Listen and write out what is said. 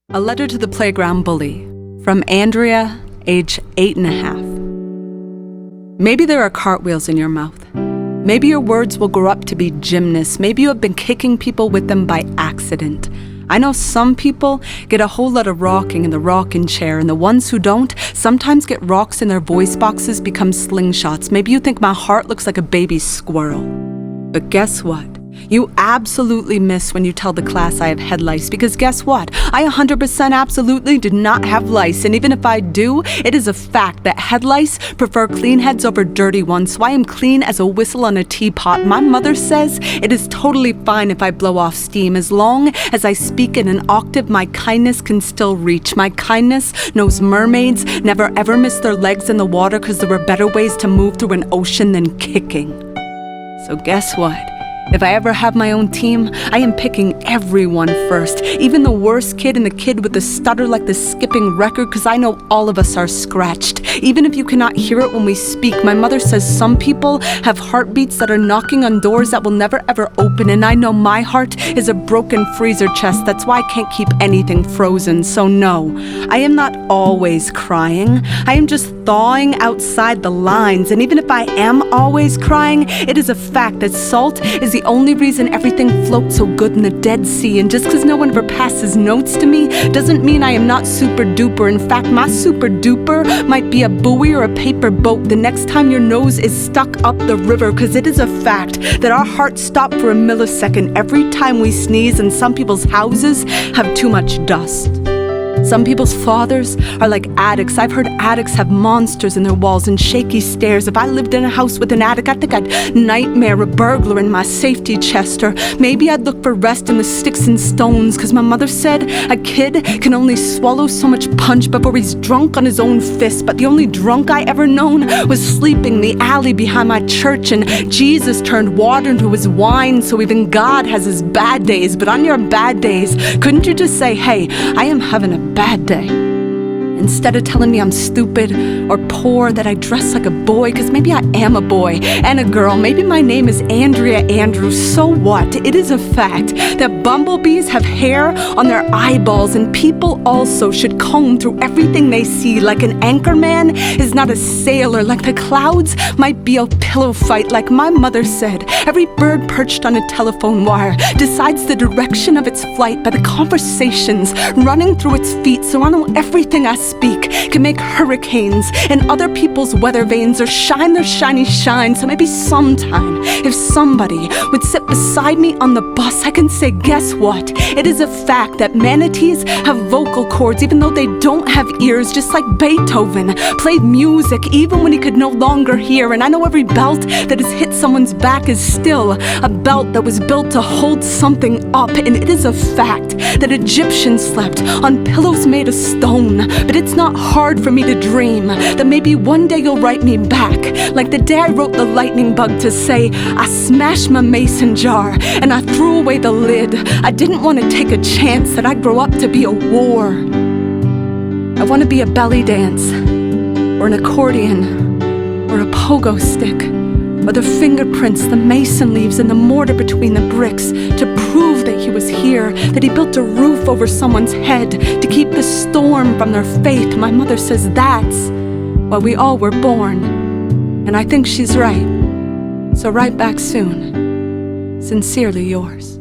A letter to the playground bully from Andrea, age 8.5. Maybe there are cartwheels in your mouth. Maybe your words will grow up to be gymnasts. Maybe you have been kicking people with them by accident. I know some people get a whole lot of rocking in the rocking chair, and the ones who don't sometimes get rocks in their voice boxes become slingshots. Maybe you think my heart looks like a baby squirrel. But guess what? You absolutely miss when you tell the class I have head lice, because guess what? I 100% absolutely do not have lice, and even if I do, it is a fact that head lice prefer clean heads over dirty ones, so I am clean as a whistle on a teapot. My mother says it is totally fine if I blow off steam. As long as I speak in an octave, my kindness can still reach. My kindness knows mermaids never ever miss their legs in the water because there were better ways to move through an ocean than kicking. So guess what? If I ever have my own team, I am picking everyone first, even the worst kid and the kid with the stutter like the skipping record, because I know all of us are scratched. Even if you cannot hear it when we speak, my mother says some people have heartbeats that are knocking on doors that will never ever open, and I know my heart is a broken freezer chest. That's why I can't keep anything frozen. So no, I am not always crying. I am just thawing outside the lines, and even if I am always crying, it is a fact that salt is the only reason everything floats so good in the Dead Sea. And just because no one ever passes notes to me doesn't mean I am not super duper. In fact, my super duper might be a buoy or a paper boat the next time your nose is stuck up the river, because it is a fact that our hearts stop for a millisecond every time we sneeze, and some people's houses have too much dust. Some people's fathers are like attics. I've heard attics have monsters in their walls and shaky stairs. If I lived in a house with an attic, I think I'd nightmare a burglar in my safety chest. Or maybe I'd look for rest in the sticks and stones, because my mother said a kid can only swallow so much punch before he's drunk on his own fist. But the only drunk I ever known was sleeping in the alley behind my church, and Jesus turned water into his wine, so even God has his bad days. But on your bad days, couldn't you just say, hey, I am having a bad day, instead of telling me I'm stupid or poor, that I dress like a boy, because maybe I am a boy and a girl. Maybe my name is Andrea Andrews. So what? It is a fact that bumblebees have hair on their eyeballs, and people also should comb through everything they see. Like an anchorman is not a sailor. Like the clouds might be a pillow fight. Like my mother said, every bird perched on a telephone wire decides the direction of its flight by the conversations running through its feet. So I know everything I speak can make hurricanes in other people's weather vanes or shine their shiny shine. So maybe sometime, if somebody would sit beside me on the bus, I can say, guess what? It is a fact that manatees have vocal cords even though they don't have ears, just like Beethoven played music even when he could no longer hear. And I know every belt that has hit someone's back is still a belt that was built to hold something up. And it is a fact that Egyptians slept on pillows made of stone. But it's not hard for me to dream that maybe one day you'll write me back, like the day I wrote the lightning bug, to say I smashed my mason jar and I threw away the lid. I didn't want to take a chance that I'd grow up to be a war. I want to be a belly dance, or an accordion, or a pogo stick, or the fingerprints the mason leaves in the mortar between the bricks to prove that he was here, that he built a roof over someone's head to keep the storm from their faith. My mother says that's why we all were born, and I think she's right. So write back soon. Sincerely yours.